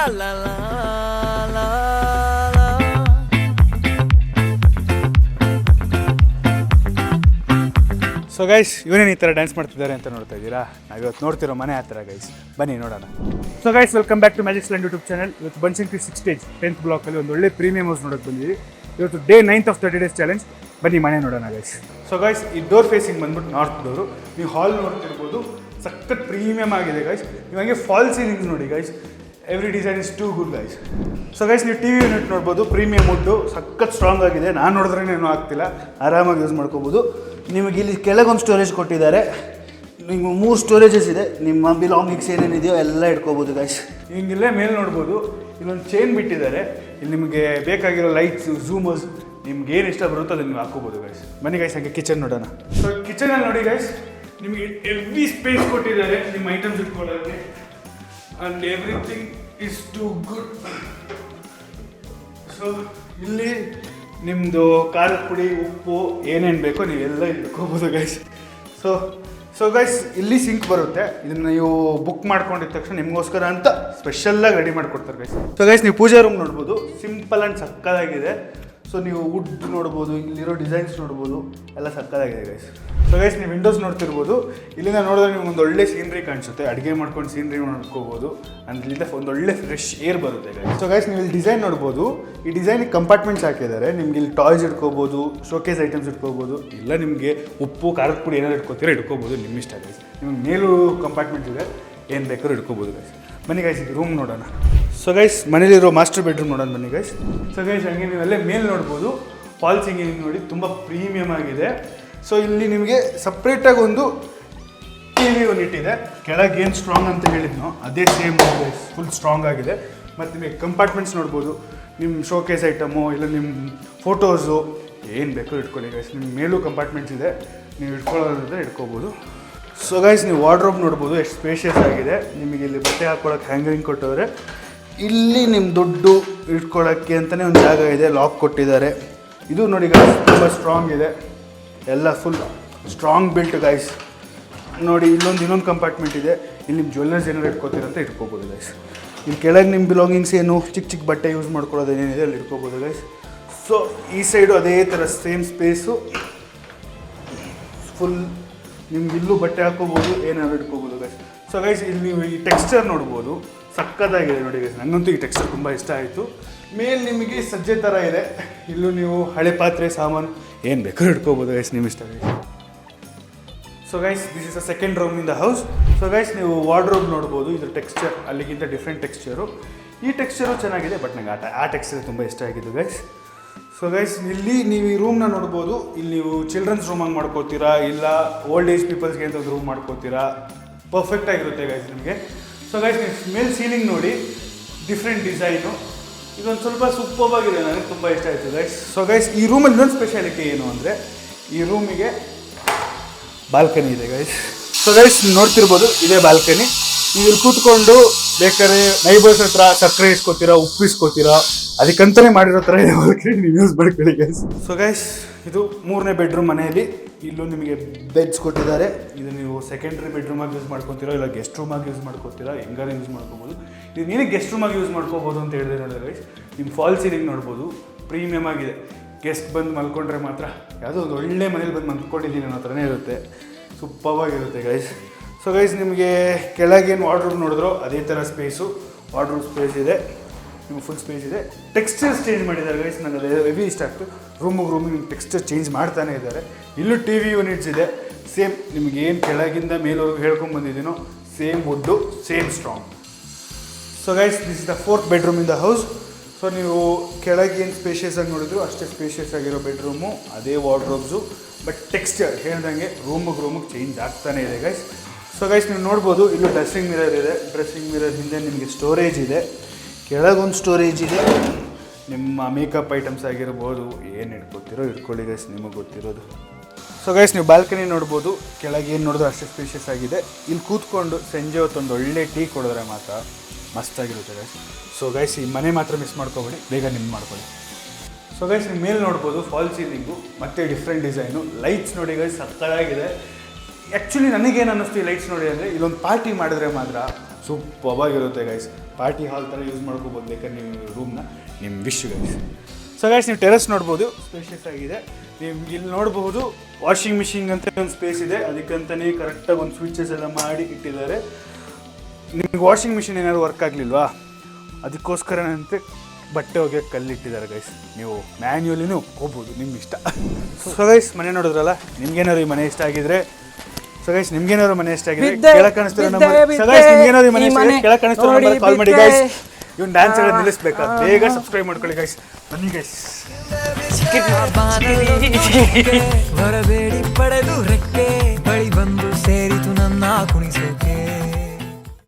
la la la. So guys ಇವನೇನು ಈ ಥರ ಡ್ಯಾನ್ಸ್ ಮಾಡ್ತಿದ್ದಾರೆ ಅಂತ ನೋಡ್ತಾ ಇದ್ದೀರಾ. ನಾವು ಇವತ್ತು ನೋಡ್ತಿರೋ ಮನೆ ಆ ಥರ ಗೈಸ್, ಬನ್ನಿ ನೋಡೋಣ. So guys welcome back to magic island YouTube channel. ಇವತ್ತು ಬನ್ಶಂಕರಿ 6 ಸ್ಟೇಜ್ 10th ಬ್ಲಾಕಲ್ಲಿ ಒಂದು ಒಳ್ಳೆ ಪ್ರೀಮಿಯಮ್ ಹೌಸ್ ನೋಡೋಕೆ ಬಂದಿದ್ದೀವಿ. ಇವತ್ತು day 9th of 30 days challenge. ಬನ್ನಿ ಮನೆ ನೋಡೋಣ ಗೈಸ್. ಸೊ ಗೈಸ್ ಈ ಡೋರ್ ಫೇಸಿಂಗ್ ಬಂದ್ಬಿಟ್ಟು ನಾರ್ತ್ ಡೋರು. ನೀವು ಹಾಲ್ ನೋಡ್ತಿರ್ಬೋದು, ಸಖತ್ ಪ್ರೀಮಿಯಮ್ ಆಗಿದೆ ಗೈಸ್. ಇವಾಗೆ ಫಾಲ್ ಸೀಲಿಂಗ್ಸ್ ನೋಡಿ guys, every design is too good guys. So guys ನೀವು ಟಿ ವಿ ಯೂನಿಟ್ ನೋಡ್ಬೋದು, ಪ್ರೀಮಿಯಮ್ ವುಡ್ಡು ಸಖತ್ ಸ್ಟ್ರಾಂಗ್ ಆಗಿದೆ. ನಾನು ನೋಡಿದ್ರೆ ಏನೂ ಆಗ್ತಿಲ್ಲ, ಆರಾಮಾಗಿ ಯೂಸ್ ಮಾಡ್ಕೋಬೋದು. ನಿಮಗೆ ಇಲ್ಲಿ ಕೆಳಗೊಂದು ಸ್ಟೋರೇಜ್ ಕೊಟ್ಟಿದ್ದಾರೆ. ನಿಮ್ಗೆ 3 ಸ್ಟೋರೇಜಸ್ ಇದೆ. ನಿಮ್ಮ ಬಿಲಾಂಗಿಂಗ್ಸ್ ಏನೇನಿದೆಯೋ ಎಲ್ಲ ಇಟ್ಕೋಬೋದು ಗೈಸ್. ಹಿಂಗಿಲ್ಲೇ ಮೇಲೆ ನೋಡ್ಬೋದು, ಇಲ್ಲೊಂದು ಚೈನ್ ಬಿಟ್ಟಿದ್ದಾರೆ. ಇಲ್ಲಿ ನಿಮಗೆ ಬೇಕಾಗಿರೋ ಲೈಟ್ಸ್, ಝೂಮರ್ಸ್, ನಿಮ್ಗೆ ಏನು ಇಷ್ಟ ಬರುತ್ತೋ ಅದನ್ನು ನೀವು ಹಾಕೋಬೋದು ಗೈಸ್. ಬನ್ನಿ ಗೈಸ್ ಹಾಗೆ ಕಿಚನ್ ನೋಡೋಣ. ಸೊ ಕಿಚನಲ್ಲಿ ನೋಡಿ ಗೈಸ್, ನಿಮಗೆ ಎವ್ರಿ ಸ್ಪೇಸ್ ಕೊಟ್ಟಿದ್ದಾರೆ ನಿಮ್ಮ ಐಟಮ್ಸ್ ಇಟ್ಕೊಳ್ಳೋಕ್ಕೆ. And everything is too good. So ಇಲ್ಲಿ ನಿಮ್ಮದು ಖಾರದ ಪುಡಿ, ಉಪ್ಪು ಏನೇನು ಬೇಕೋ ನೀವೆಲ್ಲ ಇಟ್ಕೋಬೋದು ಗೈಸ್. ಸೊ ಗೈಸ್ ಇಲ್ಲಿ ಸಿಂಕ್ ಬರುತ್ತೆ. ಇದನ್ನು ನೀವು ಬುಕ್ ಮಾಡ್ಕೊಂಡಿದ್ದ ತಕ್ಷಣ ನಿಮಗೋಸ್ಕರ ಅಂತ ಸ್ಪೆಷಲ್ಲಾಗಿ ರೆಡಿ ಮಾಡಿಕೊಡ್ತಾರೆ ಗೈಸ್. ಸೊ ಗೈಸ್ ನೀವು ಪೂಜಾ ರೂಮ್ ನೋಡ್ಬೋದು, ಸಿಂಪಲ್ ಆ್ಯಂಡ್ ಸಕ್ಕತ್ತಾಗಿದೆ. ಸೊ ನೀವು ವುಡ್ ನೋಡ್ಬೋದು, ಇಲ್ಲಿರೋ ಡಿಸೈನ್ಸ್ ನೋಡ್ಬೋದು, ಎಲ್ಲ ಸಕ್ಕತ್ತಾಗಿದೆ ಗೈಸ್. ಸೊ ಗೈಸ್ ನೀವು ವಿಂಡೋಸ್ ನೋಡ್ತಿರ್ಬೋದು, ಇಲ್ಲಿಂದ ನೋಡಿದ್ರೆ ನಿಮ್ಗೆ ಒಂದು ಒಳ್ಳೆ ಸೀನ್ರಿ ಕಾಣಿಸುತ್ತೆ. ಅಡುಗೆ ಮಾಡ್ಕೊಂಡು ಸೀನ್ರಿ ನೋಡ್ಕೋಬೋದು. ಆ್ಯಂಡ್ ಇಲ್ಲಿಂದ ಒಂದು ಒಳ್ಳೆ ಫ್ರೆಶ್ ಏರ್ ಬರುತ್ತೆ ಗೈಸ್. ಸೊ ಗೈಸ್ ನೀವು ಇಲ್ಲಿ ಡಿಸೈನ್ ನೋಡ್ಬೋದು, ಈ ಡಿಸೈನಿಗೆ ಕಂಪಾರ್ಟ್ಮೆಂಟ್ಸ್ ಹಾಕಿದ್ದಾರೆ. ನಿಮ್ಗೆ ಇಲ್ಲಿ ಟಾಯ್ಸ್ ಇಟ್ಕೋಬೋದು, ಶೋಕೇಸ್ ಐಟಮ್ಸ್ ಇಟ್ಕೋಬೋದು, ಇಲ್ಲ ನಿಮಗೆ ಉಪ್ಪು ಖಾರದ ಪುಡಿ ಏನಾದ್ರು ಇಟ್ಕೋಬೋದು, ನಿಮ್ಮ ಇಷ್ಟ ಗೈಸ್. ನಿಮ್ಗೆ ಮೇಲೂ ಕಂಪಾರ್ಟ್ಮೆಂಟ್ಸ್ ಇದೆ, ಏನು ಬೇಕಾದ್ರೂ ಇಟ್ಕೋಬೋದು ಗೈಸ್. ಬನ್ನಿ ಗೈಸ್ ಈಗ ರೂಮ್ ನೋಡೋಣ. ಸೊ ಗೈಸ್ ಮನೇಲಿರೋ ಮಾಸ್ಟರ್ ಬೆಡ್ರೂಮ್ ನೋಡೋಣ ಬನ್ನಿ ಗೈಸ್. ಸೊ ಗೈಸ್ ಹಂಗೆ ನೀವೆಲ್ಲ ಮೇಲೆ ನೋಡ್ಬೋದು, ಫಾಲ್ ಸೀಲಿಂಗ್ ನೋಡಿ ತುಂಬ ಪ್ರೀಮಿಯಮ್ ಆಗಿದೆ. ಸೊ ಇಲ್ಲಿ ನಿಮಗೆ ಸಪ್ರೇಟಾಗಿ ಒಂದು ಟಿ ವಿ ಯೂನಿಟ್ ಇದೆ. ಕೆಳಗೆ ಏನು ಸ್ಟ್ರಾಂಗ್ ಅಂತ ಹೇಳಿದ್ನೋ ಅದೇ ಸೇಮ್ ಗೈಸ್, ಫುಲ್ ಸ್ಟ್ರಾಂಗ್ ಆಗಿದೆ. ಮತ್ತು ನಿಮಗೆ ಕಂಪಾರ್ಟ್ಮೆಂಟ್ಸ್ ನೋಡ್ಬೋದು, ನಿಮ್ಮ ಶೋಕೇಸ್ ಐಟಮು ಇಲ್ಲ ನಿಮ್ಮ ಫೋಟೋಸು ಏನು ಬೇಕೋ ಇಟ್ಕೊಳ್ಳಿ ಗೈಸ್. ನಿಮ್ಮ ಮೇಲೂ ಕಂಪಾರ್ಟ್ಮೆಂಟ್ಸ್ ಇದೆ, ನೀವು ಇಟ್ಕೊಳ್ಳೋದ್ರೆ ಇಟ್ಕೋಬೋದು. ಸೊ ಗೈಸ್ ನೀವು ವಾರ್ಡ್ರೋಬ್ ನೋಡ್ಬೋದು, ಎಷ್ಟು ಸ್ಪೇಷಿಯಸ್ ಆಗಿದೆ. ನಿಮಗೆ ಇಲ್ಲಿ ಬಟ್ಟೆ ಹಾಕ್ಕೊಳ್ಳೋಕೆ ಹ್ಯಾಂಗರಿಂಗ್ ಕೊಟ್ಟವ್ರೆ. ಇಲ್ಲಿ ನಿಮ್ಮ ದುಡ್ಡು ಇಟ್ಕೊಳ್ಳೋಕ್ಕೆ ಅಂತಲೇ ಒಂದು ಜಾಗ ಇದೆ, ಲಾಕ್ ಕೊಟ್ಟಿದ್ದಾರೆ. ಇದು ನೋಡಿ ಗೈಸ್ ತುಂಬ ಸ್ಟ್ರಾಂಗ್ ಇದೆ, ಎಲ್ಲ ಫುಲ್ ಸ್ಟ್ರಾಂಗ್ ಬಿಲ್ಟ್ ಗೈಸ್. ನೋಡಿ ಇನ್ನೊಂದು ಕಂಪಾರ್ಟ್ಮೆಂಟ್ ಇದೆ, ಇಲ್ಲಿ ನಿಮ್ಮ ಜ್ಯುವೆಲ್ಲರ್ಸ್ ಏನಾರು ಇಟ್ಕೋತೀರಂತ ಇಟ್ಕೋಬೋದು ಗೈಸ್. ಇಲ್ಲಿ ಕೆಳಗೆ ನಿಮ್ಮ ಬಿಲಾಂಗಿಂಗ್ಸ್ ಏನು ಚಿಕ್ಕ ಬಟ್ಟೆ ಯೂಸ್ ಮಾಡ್ಕೊಳ್ಳೋದು ಏನೇನಿದೆ ಅಲ್ಲಿ ಇಟ್ಕೋಬೋದು ಗೈಸ್. ಸೊ ಈ ಸೈಡು ಅದೇ ಥರ ಸೇಮ್ ಸ್ಪೇಸು, ಫುಲ್ ನಿಮ್ಗೆ ಇಲ್ಲೂ ಬಟ್ಟೆ ಹಾಕೋಬೋದು, ಏನಾದ್ರು ಇಟ್ಕೋಬೋದು ಗೈಸ್. ಸೊ ಗೈಸ್ ಇಲ್ಲಿ ನೀವು ಈ ಟೆಕ್ಸ್ಚರ್ ನೋಡ್ಬೋದು, ಸಕ್ಕತ್ತಾಗಿದೆ ನೋಡಿ ಗೈಸ್. ನನಗಂತೂ ಈ ಟೆಕ್ಸ್ಚರ್ ತುಂಬ ಇಷ್ಟ ಆಯಿತು. ಮೇಲೆ ನಿಮಗೆ ಸಜ್ಜೆ ಥರ ಇದೆ, ಇಲ್ಲೂ ನೀವು ಹಳೆ ಪಾತ್ರೆ ಸಾಮಾನು ಏನು ಬೇಕಾದ್ರೂ ಇಟ್ಕೋಬೋದು ಗೈಸ್, ನಿಮ್ಮ ಇಷ್ಟ guys. So guys this is a second room in the house. So guys ನೀವು ವಾರ್ಡ್ರೋಬ್ ನೋಡ್ಬೋದು, ಇದ್ರ ಟೆಕ್ಸ್ಚರ್ ಅಲ್ಲಿಗಿಂತ ಡಿಫ್ರೆಂಟ್ ಟೆಕ್ಸ್ಚರು. ಈ ಟೆಕ್ಸ್ಚರು ಚೆನ್ನಾಗಿದೆ, ಬಟ್ ನಂಗೆ ಆ ಟೆಕ್ಸ್ಚರ್ ತುಂಬ ಇಷ್ಟ ಆಗಿದ್ದು ಗೈಸ್. ಸೊ ಗೈಸ್ ಇಲ್ಲಿ ನೀವು ಈ ರೂಮ್ನ ನೋಡ್ಬೋದು, ಇಲ್ಲಿ ನೀವು ಚಿಲ್ಡ್ರನ್ಸ್ ರೂಮಾಗಿ ಮಾಡ್ಕೋತೀರಾ, ಇಲ್ಲ ಓಲ್ಡ್ ಏಜ್ ಪೀಪಲ್ಸ್ಗೆ ಅಂತ ಒಂದು ರೂಮ್ ಮಾಡ್ಕೋತೀರಾ, ಪರ್ಫೆಕ್ಟಾಗಿರುತ್ತೆ ಗೈಸ್ ನಿಮಗೆ. ಸೊ ಗೈಸ್ ನೀವು ಮೇಲೆ ಸೀಲಿಂಗ್ ನೋಡಿ, ಡಿಫ್ರೆಂಟ್ ಡಿಸೈನು, ಇದೊಂದು ಸ್ವಲ್ಪ ಸೂಪರ್ಬಾಗಿದೆ, ನನಗೆ ತುಂಬ ಇಷ್ಟ ಆಯಿತು ಗೈಸ್. ಸೊ ಗೈಸ್ ಈ ರೂಮಲ್ಲಿ ಇನ್ನೊಂದು ಸ್ಪೆಷಾಲಿಟಿ ಏನು ಅಂದರೆ, ಈ ರೂಮಿಗೆ ಬಾಲ್ಕನಿ ಇದೆ ಗೈಸ್. ಸೊ ಗೈಸ್ ನೋಡ್ತಿರ್ಬೋದು, ಇದೇ ಬಾಲ್ಕನಿ. ನೀವು ಇಲ್ಲಿ ಕೂತ್ಕೊಂಡು ಬೇಕಾದ್ರೆ ನೈಬರ್ಸ್ ಹತ್ರ ಸಕ್ಕರೆ ಇಸ್ಕೋತೀರಾ, ಉಪ್ಪು ಇಸ್ಕೋತೀರಾ, ಅದಕ್ಕಂತಲೇ ಮಾಡಿರೋ ಥರ ಇದೆ ಬಾಲ್ಕನಿ, ನೀವು ಯೂಸ್ ಮಾಡ್ಕೊಳ್ಳಿ ಗೈಸ್. ಸೊ ಗೈಸ್ ಇದು 3ನೇ ಬೆಡ್ರೂಮ್ ಮನೆಯಲ್ಲಿ. ಇಲ್ಲೂ ನಿಮಗೆ ಬೆಡ್ಸ್ ಕೊಟ್ಟಿದ್ದಾರೆ. ಇದು ನೀವು ಸೆಕೆಂಡ್ರಿ ಬೆಡ್ರೂಮಾಗಿ ಯೂಸ್ ಮಾಡ್ಕೊತೀರಾ, ಇಲ್ಲ ಗೆಸ್ಟ್ ರೂಮಾಗಿ ಯೂಸ್ ಮಾಡ್ಕೋತೀರಾ, ಹೆಂಗಾರು ಯೂಸ್ ಮಾಡ್ಕೋಬೋದು. ಇದು ನೀನೇ ಗೆಸ್ಟ್ ರೂಮಾಗಿ ಯೂಸ್ ಮಾಡ್ಕೋಬೋದು ಅಂತ ಹೇಳಿದ್ರೆ ನೋಡಿದ್ರೆ ಗೈಸ್, ನಿಮ್ಮ ಫಾಲ್ ಸೀಲಿಂಗ್ ನೋಡ್ಬೋದು, ಪ್ರೀಮಿಯಮ್ ಆಗಿದೆ. ಗೆಸ್ಟ್ ಬಂದು ಮಲ್ಕೊಂಡ್ರೆ ಮಾತ್ರ ಯಾವುದೋ ಒಂದು ಒಳ್ಳೆ ಮನೇಲಿ ಬಂದು ಮಲ್ಕೊಂಡಿದ್ದೀನಿ ಅನ್ನೋ ಥರನೇ ಇರುತ್ತೆ, ಸೂಪರ್ವಾಗಿರುತ್ತೆ ಗೈಸ್. ಸೊ ಗೈಸ್ ನಿಮಗೆ ಕೆಳಗೇನು ವಾರ್ಡ್ರೋಬ್ ನೋಡಿದ್ರೋ ಅದೇ ಥರ ಸ್ಪೇಸು, ವಾರ್ಡ್ರೋಬ್ ಸ್ಪೇಸ್ ಇದೆ, ನಿಮ್ಗೆ ಫುಲ್ ಸ್ಪೇಸ್ ಇದೆ. ಟೆಕ್ಸ್ಚರ್ಸ್ ಚೇಂಜ್ ಮಾಡಿದ್ದಾರೆ ಗೈಸ್, ನನಗೆ ಅದು ಹೆವಿ ಇಷ್ಟ ಆಗ್ತು. ರೂಮಿಗೆ ನಿಮ್ಗೆ ಟೆಕ್ಸ್ಚರ್ ಚೇಂಜ್ ಮಾಡ್ತಾನೆ ಇದ್ದಾರೆ. ಇಲ್ಲೂ ಟಿ ವಿ ಯೂನಿಟ್ಸ್ ಇದೆ, ಸೇಮ್ ನಿಮ್ಗೆ ಏನು ಕೆಳಗಿಂದ ಮೇಲವರೆಗೂ ಹೇಳ್ಕೊಂಡು ಬಂದಿದ್ದೀನೋ same wood, same strong. So guys this is the 4th bedroom in the house. So ನೀವು ಕೆಳಗೆ ಏನು ಸ್ಪೇಷಿಯಸ್ ಆಗಿ ನೋಡಿದ್ರು ಅಷ್ಟೇ ಸ್ಪೇಷಿಯಸ್ ಆಗಿರೋ ಬೆಡ್ರೂಮು, ಅದೇ ವಾರ್ಡ್ರೋಬ್ಸು, ಬಟ್ ಟೆಕ್ಸ್ಚರ್ ಹೇಳ್ದಂಗೆ ರೂಮಿಗೆ ಚೇಂಜ್ ಆಗ್ತಾನೆ ಇದೆ ಗೈಸ್. ಸೊ ಗೈಸ್ ನೀವು ನೋಡ್ಬೋದು, ಇಲ್ಲೂ ಡ್ರೆಸ್ಸಿಂಗ್ ಮಿರರ್ ಇದೆ. ಡ್ರೆಸ್ಸಿಂಗ್ ಮಿರರ್ ಹಿಂದೆ ನಿಮಗೆ ಸ್ಟೋರೇಜ್ ಇದೆ, ಕೆಳಗೊಂದು ಸ್ಟೋರೇಜ್ ಇದೆ. ನಿಮ್ಮ ಮೇಕಪ್ ಐಟಮ್ಸ್ ಆಗಿರ್ಬೋದು, ಏನು ಇಟ್ಕೊಳ್ಳಿ ಗೈಸ್, ನಿಮಗೆ ಗೊತ್ತಿರೋದು. ಸೊ ಗೈಸ್ ನೀವು ಬಾಲ್ಕನಿ ನೋಡ್ಬೋದು, ಕೆಳಗೆ ಏನು ನೋಡಿದ್ರು ಅಷ್ಟೇ ಸ್ಪೇಷಿಯಸ್ ಆಗಿದೆ. ಇಲ್ಲಿ ಕೂತ್ಕೊಂಡು ಸಂಜೆ ಹೊತ್ತೊಂದು ಒಳ್ಳೆ ಟೀ ಕೊಡಿದ್ರೆ ಮಾತ್ರ ಮಸ್ತಾಗಿರುತ್ತೆ ಗೈಸ್. ಸೊ ಗೈಸ್ ಈ ಮನೆ ಮಾತ್ರ ಮಿಸ್ ಮಾಡ್ಕೊಬೇಡಿ, ಬೇಗ ನಿಮ್ಮ ಮಾಡ್ಕೊಳ್ಳಿ. ಸೊ ಗೈಸ್ ನೀವು ಮೇಲೆ ನೋಡ್ಬೋದು ಫಾಲ್ ಸೀಲಿಂಗು, ಮತ್ತು ಡಿಫ್ರೆಂಟ್ ಡಿಸೈನು. ಲೈಟ್ಸ್ ನೋಡಿ ಗೈಸ್ ಸಕ್ಕತ್ತಾಗಿದೆ. ಆ್ಯಕ್ಚುಲಿ ನನಗೇನು ಅನ್ನಿಸ್ತು ಈ ಲೈಟ್ಸ್ ನೋಡಿ ಅಂದರೆ, ಇಲ್ಲೊಂದು ಪಾರ್ಟಿ ಮಾಡಿದ್ರೆ ಮಾತ್ರ ಸೂಪರಾಗಿರುತ್ತೆ ಗೈಸ್. ಪಾರ್ಟಿ ಹಾಲ್ ಥರ ಯೂಸ್ ಮಾಡ್ಕೋಬೋದು ಬೇಕಾದ್ರೆ ನೀವು ರೂಮ್ನ, ನಿಮ್ಮ ವಿಶ್ ಗೈಸ್. ಸೊ ಗೈಸ್ ನೀವು ಟೆರೆಸ್ ನೋಡ್ಬೋದು, ಸ್ಪೇಷಿಯಸ್ ಆಗಿದೆ. ನಿಮ್ಗೆ ಇಲ್ಲಿ ನೋಡ್ಬೋದು ವಾಷಿಂಗ್ ಮಿಷಿನ್ ಅಂತ ಒಂದು ಸ್ಪೇಸ್ ಇದೆ, ಅದಕ್ಕಂತಲೇ ಕರೆಕ್ಟಾಗಿ ಒಂದು ಸ್ವಿಚಸ್ ಎಲ್ಲ ಮಾಡಿ ಇಟ್ಟಿದ್ದಾರೆ. ನಿಮ್ಗೆ ವಾಷಿಂಗ್ ಮಿಷಿನ್ ಏನಾದ್ರು ವರ್ಕ್ ಆಗಲಿಲ್ವಾ, ಅದಕ್ಕೋಸ್ಕರನಂತೆ ಬಟ್ಟೆ ಒಗೆಯೋಕ್ಕೆ ಕಲ್ಲಿಟ್ಟಿದ್ದಾರೆ ಗೈಸ್. ನೀವು ಮ್ಯಾನ್ಯುವಲಿನೂ ಹೋಗ್ಬೋದು, ನಿಮ್ಮ ಇಷ್ಟ. ಸೊ ಗೈಸ್ ಮನೆ ನೋಡಿದ್ರಲ್ಲ, ನಿಮ್ಗೇನಾದ್ರು ಈ ಮನೆ ಇಷ್ಟ ಆಗಿದ್ರೆ, ಸೊ ಗೈಸ್ ನಿಮ್ಗೇನಾದ್ರು ಮನೆ ಇಷ್ಟ ಆಗಿದೆ ಕೆಳಗೆ ಕಾಣಿಸ್ತಿರೋ ನಂಬರ್, ಸೊ ಗೈಸ್ ನಿಮ್ಗೇನಾದ್ರು ಈ ಮನೆ ಇಷ್ಟ ಆಗಿದೆ ಕೆಳಗೆ ಕಾಣಿಸ್ತಿರೋ ನಂಬರ್ ಕಾಲ್ ಮಾಡಿ ಗೈಸ್. ಇವ್ನು ಡ್ಯಾನ್ಸ್ ಎಲ್ಲ ನಿಲ್ಲಿಸ್ಬೇಕಾ, ಬೇಗ ಸಬ್ಸ್ಕ್ರೈಬ್ ಮಾಡ್ಕೊಳ್ಳಿ ಗೈಸ್. ಬನ್ನಿ ಗೈಸ್. ಬರಬೇಡಿ ಪಡೆದು ರೆಕ್ಕೆ ಬಳಿ ಬಂದು ಸೇರಿತು ನನ್ನ ಕುಣಿಸೋಕೆ.